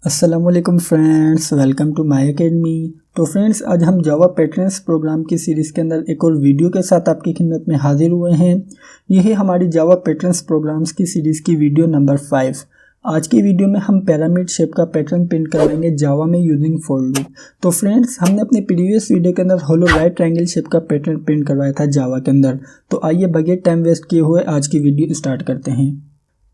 अस्सलाम वालेकुम friends, welcome to my academy. तो फ्रेंड्स, आज हम जावा पैटर्न्स प्रोग्राम की सीरीज़ के अंदर एक और वीडियो के साथ आपकी खिदमत में हाजिर हुए हैं। यह है हमारी जावा पैटर्न्स प्रोग्राम्स की सीरीज़ की वीडियो नंबर 5। आज की वीडियो में हम पिरामिड शेप का पैटर्न प्रिंट करवाएंगे जावा में यूजिंग फॉर लूप। तो फ्रेंड्स, हमने अपने प्रीवियस वीडियो के अंदर होलो राइट ट्रायंगल शेप का पैटर्न प्रिंट करवाया था जावा के अंदर। तो आइए बगैर टाइम वेस्ट किए हुए आज की वीडियो स्टार्ट करते हैं।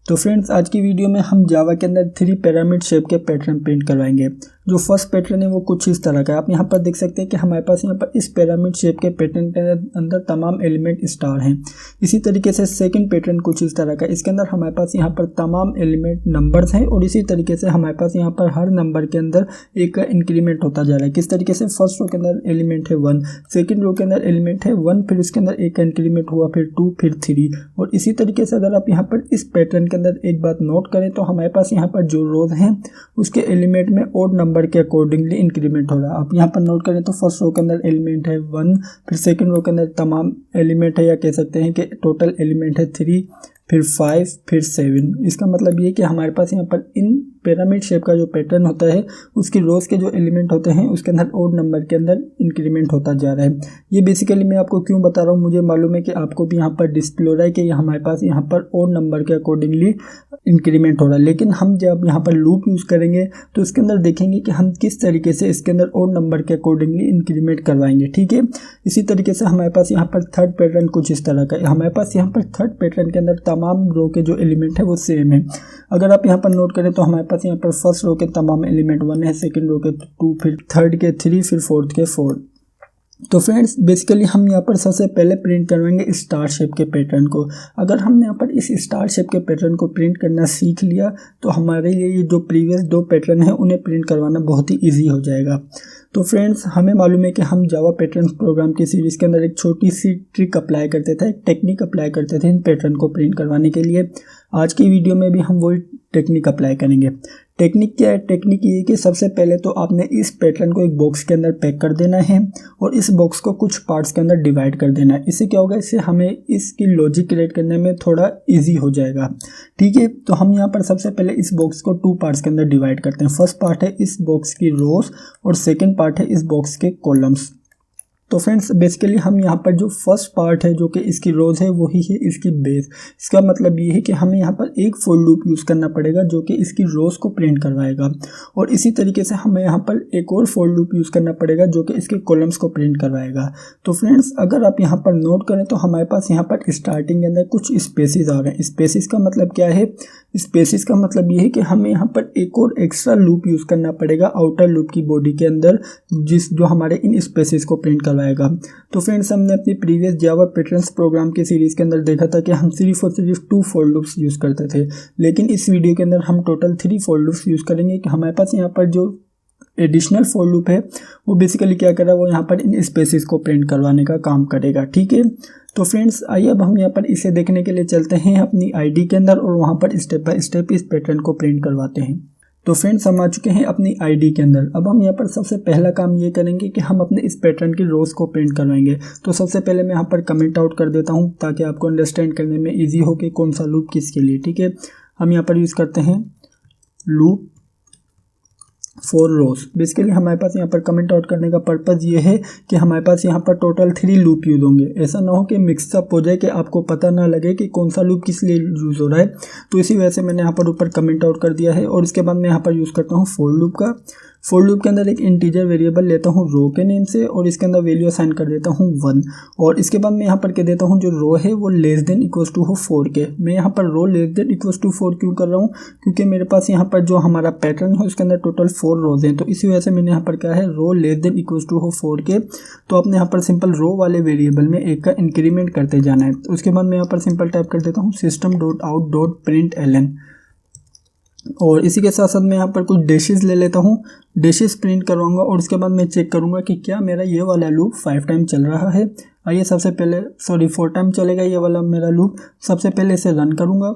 तो फ्रेंड्स, आज की वीडियो में हम जावा के अंदर 3 पिरामिड शेप के पैटर्न प्रिंट करवाएंगे। जो फर्स्ट पैटर्न है वो कुछ इस तरह का है। आप यहाँ पर देख सकते हैं कि हमारे पास यहाँ पर इस पिरामिड शेप के पैटर्न के अंदर तमाम एलिमेंट स्टार हैं। इसी तरीके से सेकंड पैटर्न कुछ इस तरह का, इसके अंदर हमारे पास यहाँ पर तमाम एलिमेंट नंबर्स हैं और इसी तरीके से हमारे पास यहाँ पर हर नंबर के अंदर एक इंक्रीमेंट होता जा रहा है। किस तरीके से फर्स्ट रो के अंदर एलिमेंट है 1, सेकेंड रो के अंदर एलिमेंट है 1, फिर उसके अंदर एक इंक्रीमेंट हुआ, फिर 2, फिर 3। और इसी तरीके से अगर आप यहाँ पर इस पैटर्न के अंदर एक बात नोट करें तो हमारे पास यहाँ पर जो रोज हैं उसके एलिमेंट में ओड नंबर के अकॉर्डिंगली इंक्रीमेंट हो रहा है। आप यहाँ पर नोट करें तो फर्स्ट रो के अंदर एलिमेंट है 1, फिर सेकंड रो के अंदर तमाम एलिमेंट है, या कह सकते हैं कि टोटल एलिमेंट है 3, फिर 5, फिर 7। इसका मतलब ये कि हमारे पास यहाँ पर इन पिरामिड शेप का जो पैटर्न होता है उसकी रोज के जो एलिमेंट होते हैं उसके अंदर ओड नंबर के अंदर इंक्रीमेंट होता जा रहा है। ये बेसिकली मैं आपको क्यों बता रहा हूँ, मुझे मालूम है कि आपको भी यहाँ पर डिस्प्ले हो रहा है कि हमारे पास यहाँ पर ओड नंबर के अकॉर्डिंगली इंक्रीमेंट हो रहा है। लेकिन हम जब यहाँ पर लूप यूज़ करेंगे तो इसके अंदर देखेंगे कि हम किस तरीके से इसके अंदर ओड नंबर के अकॉर्डिंगली इंक्रीमेंट करवाएंगे। ठीक है, इसी तरीके से हमारे पास यहाँ पर थर्ड पैटर्न कुछ इस तरह का है। हमारे पास यहाँ पर थर्ड पैटर्न के अंदर तमाम रो के जो एलिमेंट है वो सेम है। अगर आप यहाँ पर नोट करें तो हमारे पास यहाँ पर फर्स्ट रो के तमाम एलिमेंट 1 है, सेकंड रो के 2, फिर थर्ड के 3, फिर फोर्थ के 4। तो फ्रेंड्स, बेसिकली हम यहाँ पर सबसे पहले प्रिंट करवाएंगे स्टार शेप के पैटर्न को। अगर हमने यहाँ पर इस स्टार शेप के पैटर्न को प्रिंट करना सीख लिया तो हमारे लिए ये जो प्रीवियस 2 पैटर्न है उन्हें प्रिंट करवाना बहुत ही ईजी हो जाएगा। तो फ्रेंड्स, हमें मालूम है कि हम जावा पैटर्न प्रोग्राम की सीरीज़ के अंदर एक छोटी सी ट्रिक अप्लाई करते थे, एक टेक्निक अप्लाई करते थे इन पैटर्न को प्रिंट करवाने के लिए। आज की वीडियो में भी हम वही टेक्निक अप्लाई करेंगे। टेक्निक क्या है? टेक्निक ये है कि सबसे पहले तो आपने इस पैटर्न को एक बॉक्स के अंदर पैक कर देना है और इस बॉक्स को कुछ पार्ट्स के अंदर डिवाइड कर देना है। इससे क्या होगा, इससे हमें इसकी लॉजिक क्रिएट करने में थोड़ा इजी हो जाएगा। ठीक है, तो हम यहाँ पर सबसे पहले इस बॉक्स को 2 पार्ट्स के अंदर डिवाइड करते हैं। फर्स्ट पार्ट है इस बॉक्स की रोज और सेकेंड पार्ट है इस बॉक्स के कॉलम्स। तो फ्रेंड्स, बेसिकली हम यहाँ पर जो फर्स्ट पार्ट है जो कि इसकी रोज है वही है इसकी बेस। इसका मतलब ये है कि हमें यहाँ पर एक फॉर लूप यूज़ करना पड़ेगा जो कि इसकी रोज को प्रिंट करवाएगा, और इसी तरीके से हमें यहाँ पर एक और फॉर लूप यूज़ करना पड़ेगा जो कि इसके कॉलम्स को प्रिंट करवाएगा। तो फ्रेंड्स, अगर आप यहाँ पर नोट करें तो हमारे पास यहाँ पर स्टार्टिंग के अंदर कुछ स्पेसिस आ गए। स्पेसिस का मतलब क्या है? स्पेसिस का मतलब ये है कि हमें यहाँ पर एक और एक्स्ट्रा लूप यूज़ करना पड़ेगा आउटर लूप की बॉडी के अंदर, जो हमारे इन स्पेसिस को प्रिंट करवाएगा। तो फ्रेंड्स, हमने अपनी प्रीवियस जावा पैटर्न्स प्रोग्राम की सीरीज़ के अंदर देखा था कि हम सिर्फ और सिर्फ 2 फॉर लूप्स यूज़ करते थे, लेकिन इस वीडियो के अंदर हम टोटल 3 फॉर लूप्स यूज़ करेंगे। कि हमारे पास यहाँ पर जो एडिशनल फॉर लूप है वो बेसिकली क्या कर रहा है, वो यहाँ पर इन स्पेसिस को प्रिंट करवाने का काम करेगा। ठीक है, तो फ्रेंड्स, आइए अब हम यहाँ पर इसे देखने के लिए चलते हैं अपनी आईडी के अंदर और वहाँ पर स्टेप बाय स्टेप इस पैटर्न को प्रिंट करवाते हैं। तो फ्रेंड्स, हम आ चुके हैं अपनी आईडी के अंदर। अब हम यहाँ पर सबसे पहला काम ये करेंगे कि हम अपने इस पैटर्न की रोज को प्रिंट करवाएंगे। तो सबसे पहले मैं यहाँ पर कमेंट आउट कर देता हूँ ताकि आपको अंडरस्टैंड करने में इजी हो कि कौन सा लूप किसके लिए। ठीक है, हम यहाँ पर यूज़ करते हैं लूप फॉर रोज। बेसिकली हमारे पास यहाँ पर कमेंट आउट करने का पर्पज़ ये है कि हमारे पास यहाँ पर टोटल 3 लूप यूज़ होंगे। ऐसा ना हो कि मिक्सअप हो जाए कि आपको पता ना लगे कि कौन सा लूप किस लिए यूज़ हो रहा है। तो इसी वजह से मैंने यहाँ पर ऊपर कमेंट आउट कर दिया है। और इसके बाद मैं यहाँ पर यूज़ करता हूँ फॉर लूप का। फॉर लूप के अंदर एक इंटीजर वेरिएबल लेता हूँ रो के नेम से और इसके अंदर वैल्यू असाइन कर देता हूँ 1। और इसके बाद मैं यहाँ पर कह देता हूँ जो रो है वो लेस देन इक्वल्स टू हो 4 के। मैं यहाँ पर रो लेस देन इक्वल्स टू 4 क्यों कर रहा हूँ? क्योंकि मेरे पास यहाँ पर जो हमारा पैटर्न है उसके अंदर टोटल 4 रोज हैं। तो इसी वजह से मैंने यहाँ पर क्या है, रो लेस देन इक्वल्स टू हो 4 के। तो आपने यहाँ पर सिंपल रो वाले वेरिएबल में एक का इंक्रीमेंट करते जाना है। उसके बाद मैं यहाँ पर सिंपल टाइप कर देता हूँ system.out.println। और इसी के साथ साथ मैं यहाँ पर कुछ डैशेस ले लेता हूँ, डैशेस प्रिंट करवाऊंगा और उसके बाद मैं चेक करूँगा कि क्या मेरा ये वाला लूप 5 टाइम चल रहा है। आइए सबसे पहले 4 टाइम चलेगा ये वाला मेरा लूप। सबसे पहले इसे रन करूँगा।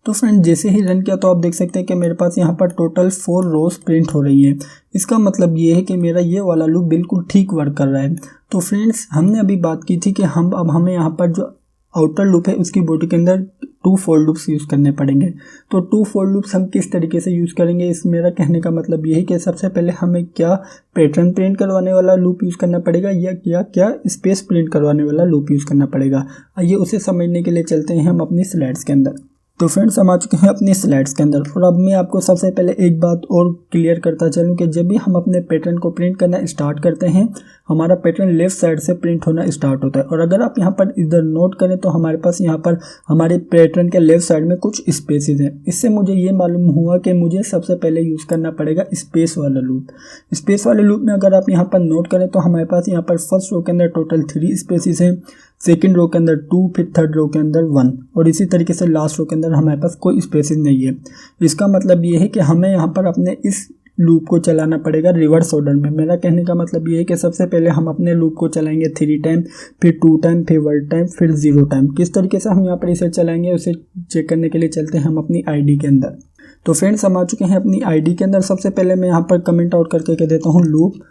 तो फ्रेंड, जैसे ही रन किया तो आप देख सकते हैं कि मेरे पास यहाँ पर टोटल 4 रोज प्रिंट हो रही हैं। इसका मतलब ये है कि मेरा ये वाला लूप बिल्कुल ठीक वर्क कर रहा है। तो फ्रेंड्स, हमने अभी बात की थी कि हमें यहाँ पर जो आउटर लूप है उसकी बॉडी के अंदर 2 फॉर लूप्स यूज़ करने पड़ेंगे। तो 2 फॉर लूप्स हम किस तरीके से यूज़ करेंगे, इस मेरा कहने का मतलब ये है कि सबसे पहले हमें क्या पैटर्न प्रिंट करवाने वाला लूप यूज़ करना पड़ेगा या क्या स्पेस प्रिंट करवाने वाला लूप यूज़ करना पड़ेगा। आइए उसे समझने के लिए चलते हैं हम अपनी स्लाइड्स के अंदर। तो फ्रेंड्स हम आ चुके हैं अपनी स्लाइड्स के अंदर और अब मैं आपको सबसे पहले एक बात और क्लियर करता चलूँ कि जब भी हम अपने पैटर्न को प्रिंट करना स्टार्ट करते हैं हमारा पैटर्न लेफ्ट साइड से प्रिंट होना स्टार्ट होता है। और अगर आप यहाँ पर इधर नोट करें तो हमारे पास यहाँ पर हमारे पैटर्न के लेफ्ट साइड में कुछ स्पेसेस हैं। इससे मुझे ये मालूम हुआ कि मुझे सबसे पहले यूज़ करना पड़ेगा स्पेस वाला लूप। स्पेस वाले लूप में अगर आप यहाँ पर नोट करें तो हमारे पास यहाँ पर फर्स्ट रो के अंदर टोटल 3 स्पेसेस हैं, सेकेंड रो के अंदर 2, फिर थर्ड रो के अंदर 1 और इसी तरीके से लास्ट रो के अंदर हमारे पास कोई स्पेसेस नहीं है। इसका मतलब ये है कि हमें यहाँ पर अपने इस लूप को चलाना पड़ेगा रिवर्स ऑर्डर में। मेरा कहने का मतलब ये है कि सबसे पहले हम अपने लूप को चलाएंगे 3 टाइम, फिर 2 टाइम, फिर 1 टाइम, फिर 0 टाइम। किस तरीके से हम यहाँ पर इसे चलाएंगे उसे चेक करने के लिए चलते हैं हम अपनी आईडी के अंदर। तो फ्रेंड्स हम आ चुके हैं अपनी आईडी के अंदर। सबसे पहले मैं यहाँ पर कमेंट आउट करके कह देता हूँ लूप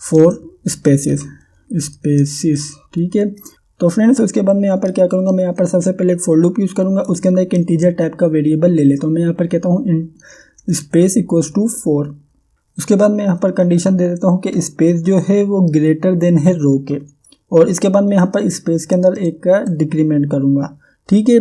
फॉर स्पेसिस, ठीक है। तो फ्रेंड्स उसके बाद मैं यहाँ पर क्या करूँगा, मैं यहाँ पर सबसे पहले एक फॉर लूप यूज़ करूँगा, उसके अंदर एक इंटीजर टाइप का वेरिएबल ले लेता हूँ। मैं यहाँ पर कहता हूँ स्पेस इक्वल्स टू 4। उसके बाद मैं यहाँ पर कंडीशन दे देता हूँ कि स्पेस जो है वो ग्रेटर देन है रो के, और इसके बाद मैं यहाँ पर स्पेस के अंदर एक का डिक्रीमेंट करूँगा, ठीक है।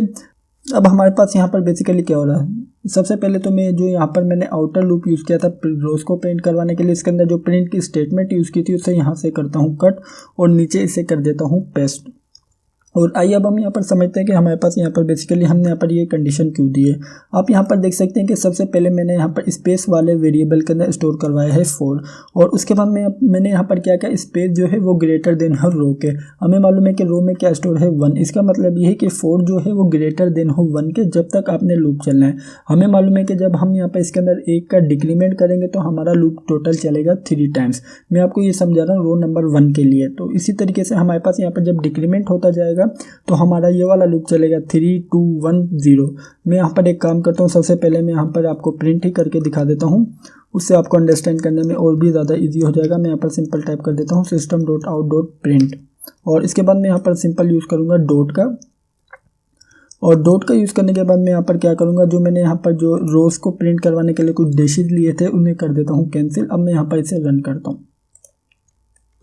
अब हमारे पास यहाँ पर बेसिकली क्या हो रहा है, सबसे पहले तो मैं जो यहाँ पर मैंने आउटर लूप यूज़ किया था रोज को प्रिंट करवाने के लिए, इसके अंदर जो प्रिंट की स्टेटमेंट यूज़ की थी उसे यहाँ से करता हूँ कट और नीचे इसे कर देता हूँ पेस्ट। और आइए अब हम यहाँ पर समझते हैं कि हमारे पास यहाँ पर बेसिकली हमने यहाँ पर ये कंडीशन क्यों दी है। आप यहाँ पर देख सकते हैं कि सबसे पहले मैंने यहाँ पर स्पेस वाले वेरिएबल के अंदर स्टोर करवाया है 4, और उसके बाद मैंने यहाँ पर क्या किया, स्पेस जो है वो ग्रेटर देन है रो के। हमें मालूम है कि रो में क्या स्टोर है 1, इसका मतलब ये है कि 4 जो है वो ग्रेटर देन हो 1 के जब तक आपने लूप चलना है। हमें मालूम है कि जब हम यहाँ पर इसके अंदर 1 का डिक्रीमेंट करेंगे तो हमारा लूप टोटल चलेगा 3 टाइम्स। मैं आपको ये समझा रहा हूँ रो नंबर 1 के लिए। तो इसी तरीके से हमारे पास यहाँ पर जब डिक्रीमेंट होता जाएगा तो हमारा ये वाला लूप चलेगा 3, 2, 1, 0। मैं यहाँ पर एक काम करता हूँ, सबसे पहले मैं यहाँ पर आपको प्रिंट ही करके दिखा देता हूँ, उससे आपको अंडरस्टैंड करने में और भी ज़्यादा इजी हो जाएगा। मैं यहाँ पर सिंपल टाइप कर देता हूँ system.out.print, और इसके बाद मैं यहाँ पर सिंपल यूज़ करूँगा डॉट का, और डॉट का यूज़ करने के बाद मैं यहाँ पर क्या करूँगा, जो मैंने यहाँ पर जो रोज़ को प्रिंट करवाने के लिए कुछ डैशेज लिए थे उन्हें कर देता हूँ कैंसिल। अब मैं यहाँ पर इसे रन करता हूँ।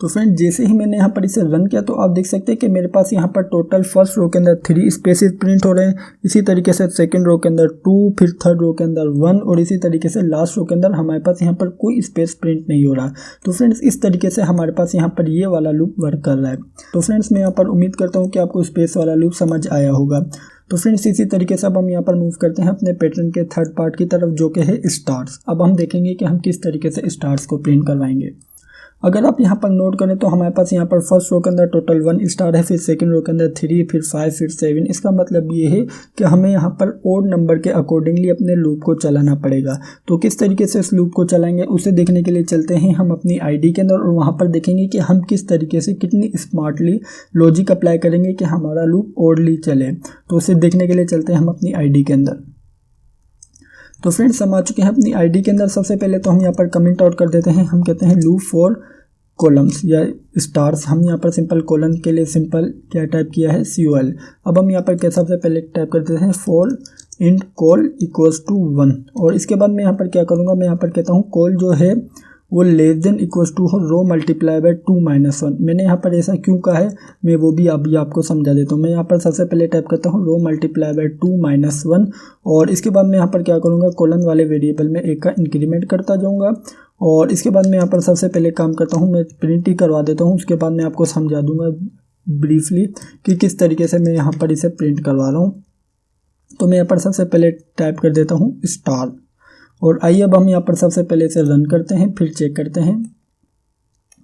तो फ्रेंड जैसे ही मैंने यहाँ पर इसे रन किया तो आप देख सकते हैं कि मेरे पास यहाँ पर टोटल फर्स्ट रो के अंदर 3 स्पेसेस प्रिंट हो रहे हैं, इसी तरीके से सेकंड रो के अंदर 2, फिर थर्ड रो के अंदर 1, और इसी तरीके से लास्ट रो के अंदर हमारे पास यहाँ पर कोई स्पेस प्रिंट नहीं हो रहा। तो फ्रेंड्स इस तरीके से हमारे पास यहाँ पर ये वाला लूप वर्क कर रहा है। तो फ्रेंड्स मैं यहाँ पर उम्मीद करता हूँ कि आपको स्पेस वाला लूप समझ आया होगा। तो फ्रेंड्स इसी तरीके से अब हम यहाँ पर मूव करते हैं अपने पैटर्न के थर्ड पार्ट की तरफ, जो कि है स्टार्स। अब हम देखेंगे कि हम किस तरीके से स्टार्स को प्रिंट करवाएंगे। अगर आप यहाँ पर नोट करें तो हमारे पास यहाँ पर फर्स्ट रो के अंदर टोटल 1 स्टार है, फिर सेकंड रो के अंदर 3, फिर 5, फिर 7। इसका मतलब ये है कि हमें यहाँ पर ओड नंबर के अकॉर्डिंगली अपने लूप को चलाना पड़ेगा। तो किस तरीके से इस लूप को चलाएंगे उसे देखने के लिए चलते हैं हम अपनी आईडी के अंदर, और वहाँ पर देखेंगे कि हम किस तरीके से कितनी स्मार्टली लॉजिक अप्लाई करेंगे कि हमारा लूप ओडली चले। तो उसे देखने के लिए चलते हैं हम अपनी आईडी के अंदर। तो फ्रेंड्स हम आ चुके हैं अपनी आईडी के अंदर। सबसे पहले तो हम यहाँ पर कमेंट आउट कर देते हैं, हम कहते हैं लूप फॉर कॉलम्स या स्टार्स। हम यहाँ पर सिंपल कॉलम के लिए सिंपल क्या टाइप किया है COL। अब हम यहाँ पर क्या सबसे पहले टाइप कर देते हैं for int col equals to 1, और इसके बाद मैं यहाँ पर क्या करूँगा, मैं यहाँ पर कहता हूँ कॉल जो है वो लेस देन इक्वल्स टू हो रो मल्टीप्लाई बाय 2 - 1। मैंने यहाँ पर ऐसा क्यों कहा है मैं वो भी अभी आपको समझा देता हूँ। मैं यहाँ पर सबसे पहले टाइप करता हूँ रो मल्टीप्लाई बाय 2 - 1, और इसके बाद मैं यहाँ पर क्या करूँगा, कॉलन वाले वेरिएबल में 1 का इंक्रीमेंट करता जाऊँगा, और इसके बाद मैं यहाँ पर सबसे पहले काम करता हूँ मैं प्रिंट ही करवा देता हूँ। उसके बाद मैं आपको समझा दूँगा ब्रीफली कि किस तरीके से मैं यहाँ पर इसे प्रिंट करवा रहा हूँ। तो मैं यहाँ पर सबसे पहले टाइप कर देता हूँ स्टार, और आइए अब हम यहाँ पर सबसे पहले इसे रन करते हैं, फिर चेक करते हैं।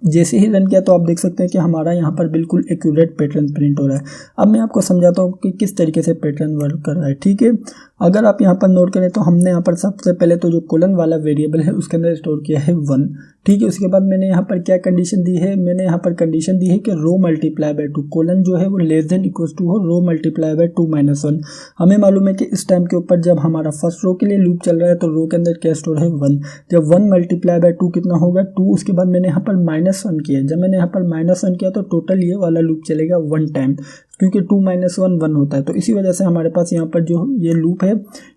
जैसे ही रन किया तो आप देख सकते हैं कि हमारा यहाँ पर बिल्कुल एक्यूरेट पैटर्न प्रिंट हो रहा है। अब मैं आपको समझाता हूँ कि किस तरीके से पैटर्न वर्क कर रहा है, ठीक है। अगर आप यहाँ पर नोट करें तो हमने यहाँ पर सबसे पहले तो जो कॉलन वाला वेरिएबल है उसके अंदर स्टोर किया है 1, ठीक है। उसके बाद मैंने यहाँ पर क्या कंडीशन दी है, मैंने यहाँ पर कंडीशन दी है कि रो मल्टीप्लाई बाय 2, कॉलन जो है वो लेस देन इक्वल्स टू हो रो मल्टीप्लाई बाय 2 - 1। हमें मालूम है कि इस टाइम के ऊपर जब हमारा फर्स्ट रो के लिए लूप चल रहा है तो रो के अंदर क्या स्टोर है 1। जब 1 मल्टीप्लाई बाय 2 कितना होगा 2। उसके बाद मैंने यहाँ पर -1 किया, जब मैंने यहाँ पर -1 किया तो टोटल ये वाला लूप चलेगा 1 टाइम। क्योंकि 2 - 1 1 होता है, तो इसी वजह से हमारे पास यहाँ पर जो ये लूप है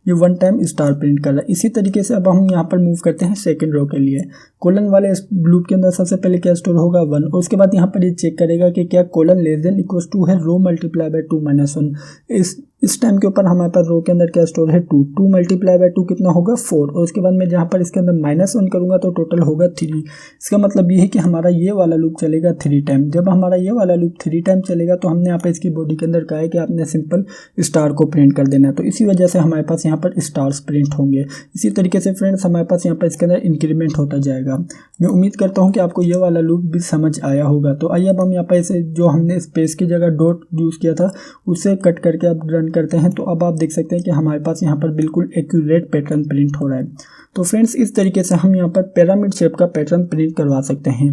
ये 1 टाइम स्टार प्रिंट कर रहा है। इसी तरीके से अब हम यहाँ पर मूव करते हैं सेकंड रो के लिए। कोलन वाले लूप के अंदर सबसे पहले क्या स्टोर होगा 1, और उसके बाद यहाँ पर ये चेक करेगा कि क्या colon less than equals to है रो मल्टीप्लाई बाय 2 - 1। इस टाइम के ऊपर हमारे पास रो के अंदर क्या स्टोर है 2 मल्टीप्लाई बाय 2 कितना होगा 4, और उसके बाद मैं जहाँ पर इसके अंदर -1 करूँगा तो टोटल होगा 3। इसका मतलब ये है कि हमारा ये वाला लूप चलेगा 3 टाइम। जब हमारा ये वाला लूप 3 टाइम चलेगा तो हमने यहाँ पर इसकी बॉडी के अंदर कहा है कि आपने सिंपल स्टार को प्रिंट कर देना है, तो इसी वजह से हमारे पास यहाँ पर स्टार्स प्रिंट होंगे। इसी तरीके से फ्रेंड्स हमारे पास यहाँ पर इसके अंदर इंक्रीमेंट होता जाएगा। मैं उम्मीद करता हूँ कि आपको ये वाला लूप भी समझ आया होगा। तो आइए अब हम यहाँ पर इसे जो हमने स्पेस की जगह डॉट यूज़ किया था उसे कट करके अब रन करते हैं, तो अब आप देख सकते हैं कि हमारे पास यहाँ पर बिल्कुल एक्यूरेट पैटर्न प्रिंट हो रहा है। तो फ्रेंड्स इस तरीके से हम यहाँ पर पिरामिड शेप का पैटर्न प्रिंट करवा सकते हैं।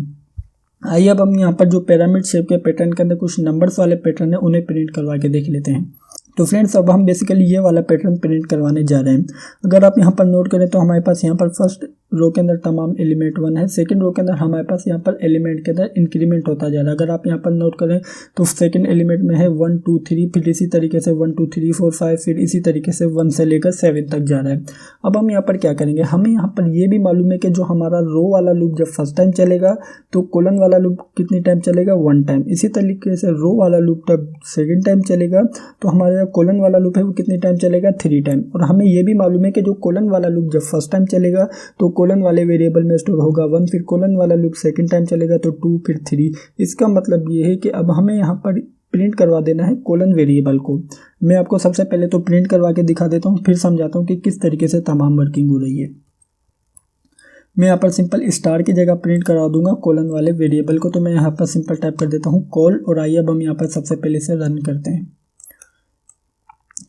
आइए अब हम यहाँ पर जो पिरामिड शेप के पैटर्न के अंदर कुछ नंबर्स वाले पैटर्न है उन्हें प्रिंट करवा के देख लेते हैं। तो फ्रेंड्स अब हम बेसिकली ये वाला पैटर्न प्रिंट करवाने जा रहे हैं। अगर आप यहाँ पर नोट करें तो हमारे पास यहाँ पर फर्स्ट रो के अंदर तमाम एलिमेंट 1 है, सेकंड रो के अंदर हमारे पास यहाँ पर एलिमेंट के अंदर इंक्रीमेंट होता जा रहा है। अगर आप यहाँ पर नोट करें तो सेकंड एलिमेंट में है 1 2 3, फिर इसी तरीके से 1 2 3 4 5, फिर इसी तरीके से 1 से लेकर 7 तक जा रहा है। अब हम यहाँ पर क्या करेंगे, हमें यहाँ पर ये भी मालूम है कि जो हमारा रो वाला लूप जब फर्स्ट टाइम चलेगा तो कोलन वाला लूप कितनी टाइम चलेगा 1 टाइम। इसी तरीके से रो वाला लूप जब सेकेंड टाइम चलेगा तो हमारा कोलन वाला लूप है वो कितनी टाइम चलेगा 3 टाइम। और हमें ये भी मालूम है कि जो कोलन वाला लूप जब फर्स्ट टाइम चलेगा तो कोलन वाले वेरिएबल में स्टोर होगा 1, फिर कोलन वाला लूप सेकंड टाइम चलेगा तो 2, फिर 3। इसका मतलब ये है कि अब हमें यहाँ पर प्रिंट करवा देना है कोलन वेरिएबल को। मैं आपको सबसे पहले तो प्रिंट करवा के दिखा देता हूँ, फिर समझाता हूँ कि किस तरीके से तमाम वर्किंग हो रही है। मैं यहाँ पर सिंपल स्टार की जगह प्रिंट करवा दूंगा कोलन वाले वेरिएबल को, तो मैं यहाँ पर सिंपल टाइप कर देता हूँ कॉल, और आइए अब हम यहाँ पर सबसे पहले से रन करते हैं।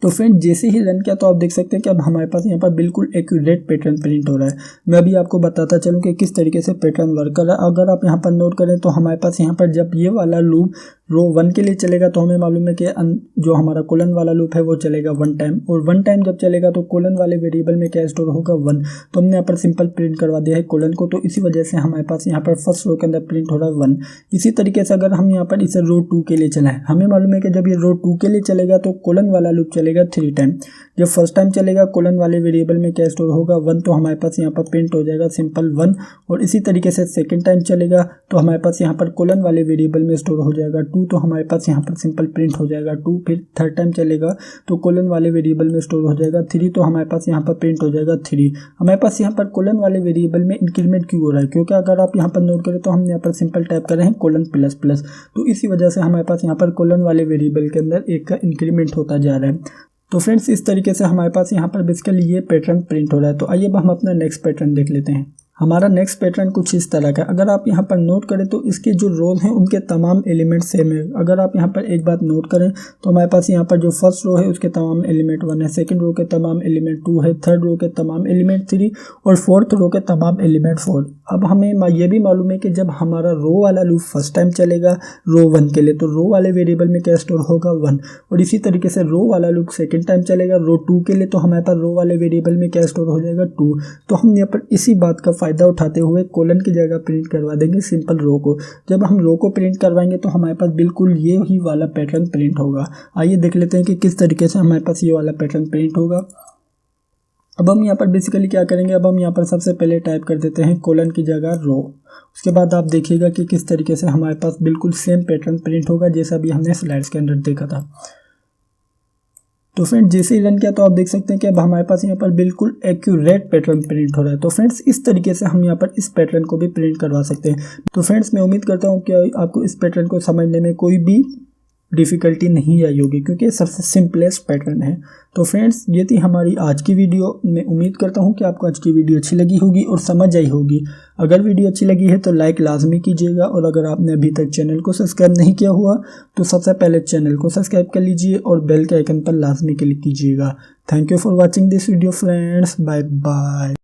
तो फ्रेंड जैसे ही रन किया तो आप देख सकते हैं कि अब हमारे पास यहाँ पर बिल्कुल एक्यूरेट पैटर्न प्रिंट हो रहा है। मैं अभी आपको बताता चलूँ कि किस तरीके से पैटर्न वर्क कर रहा है। अगर आप यहाँ पर नोट करें तो हमारे पास यहाँ पर जब ये वाला लूप रो 1 के लिए चलेगा तो हमें मालूम है कि जो हमारा कोलन वाला लूप है वो चलेगा 1 टाइम, और 1 टाइम जब चलेगा तो कोलन वाले वेरिएबल में क्या स्टोर होगा 1। तो हमने यहाँ पर सिंपल प्रिंट करवा दिया है कोलन को, तो इसी वजह से हमारे पास यहाँ पर फर्स्ट रो के अंदर प्रिंट हो रहा है 1। इसी तरीके से अगर हम यहाँ पर इसे रो 2 के लिए चलाएं, हमें मालूम है कि जब ये रो 2 के लिए चलेगा तो कोलन वाला लूप चलेगा 3 टाइम। जब फर्स्ट टाइम चलेगा कोलन वाले वेरिएबल में क्या स्टोर होगा 1, तो हमारे पास यहाँ पर प्रिंट हो जाएगा सिंपल 1। और इसी तरीके से सेकंड टाइम चलेगा तो हमारे पास यहाँ पर कोलन वाले वेरिएबल में स्टोर हो जाएगा 2, तो हमारे पास यहाँ पर सिंपल प्रिंट हो जाएगा 2। फिर थर्ड टाइम चलेगा तो कोलन वाले वेरिएबल में स्टोर हो जाएगा 3, तो हमारे पास यहाँ पर प्रिंट हो जाएगा 3। हमारे पास यहाँ पर कोलन वाले वेरिएबल में इंक्रीमेंट क्यों हो रहा है, क्योंकि अगर आप यहाँ पर नोट करें तो हम यहाँ पर सिंपल टाइप कर रहे हैं कोलन प्लस प्लस, तो इसी वजह से हमारे पास यहाँ पर कोलन वाले वेरिएबल के अंदर एक का इंक्रीमेंट होता जा रहा है। तो फ्रेंड्स इस तरीके से हमारे पास यहाँ पर बेसिकली ये पैटर्न प्रिंट हो रहा है। तो आइए अब हम अपना नेक्स्ट पैटर्न देख लेते हैं। हमारा नेक्स्ट पैटर्न कुछ इस तरह का, अगर आप यहाँ पर नोट करें तो इसके जो रोज हैं उनके तमाम एलिमेंट सेम है। अगर आप यहाँ पर एक बात नोट करें तो हमारे पास यहाँ पर जो फर्स्ट रो है उसके तमाम एलिमेंट 1 है, सेकंड रो के तमाम एलिमेंट 2 है, थर्ड रो के तमाम एलिमेंट 3 और फोर्थ रो के तमाम एलिमेंट 4। अब हमें ये भी मालूम है कि जब हमारा रो वाला लूप फर्स्ट टाइम चलेगा रो 1 के लिए तो रो वाले वेरिएबल में क्या स्टोर होगा 1, और इसी तरीके से रो वाला लूप सेकेंड टाइम चलेगा रो 2 के लिए तो हमारे पास रो वाले वेरिएबल में क्या स्टोर हो जाएगा 2। तो हम यहाँ पर इसी बात का फायदा उठाते हुए कोलन की जगह प्रिंट करवा देंगे सिंपल रो को। जब हम रो को प्रिंट करवाएंगे तो हमारे पास बिल्कुल ये ही वाला पैटर्न प्रिंट होगा। आइए देख लेते हैं कि किस तरीके से हमारे पास ये वाला पैटर्न प्रिंट होगा। अब हम यहाँ पर बेसिकली क्या करेंगे, अब हम यहाँ पर सबसे पहले टाइप कर देते हैं कोलन की जगह रो। उसके बाद आप देखिएगा कि किस तरीके से हमारे पास बिल्कुल सेम पैटर्न प्रिंट होगा जैसा भी हमने स्लाइड्स के अंदर देखा था। तो फ्रेंड्स जैसे ही रन किया तो आप देख सकते हैं कि अब हमारे पास यहाँ पर बिल्कुल एक्यूरेट पैटर्न प्रिंट हो रहा है। तो फ्रेंड्स इस तरीके से हम यहाँ पर इस पैटर्न को भी प्रिंट करवा सकते हैं। तो फ्रेंड्स मैं उम्मीद करता हूँ कि आपको इस पैटर्न को समझने में कोई भी डिफ़िकल्टी नहीं आई होगी, क्योंकि सबसे सिंपलेस्ट पैटर्न है। तो फ्रेंड्स ये थी हमारी आज की वीडियो। मैं उम्मीद करता हूँ कि आपको आज की वीडियो अच्छी लगी होगी और समझ आई होगी। अगर वीडियो अच्छी लगी है तो लाइक लाजमी कीजिएगा, और अगर आपने अभी तक चैनल को सब्सक्राइब नहीं किया हुआ तो सबसे पहले चैनल को सब्सक्राइब कर लीजिए और बेल के आइकन पर लाजमी क्लिक कीजिएगा। Thank you for watching this video friends, bye bye.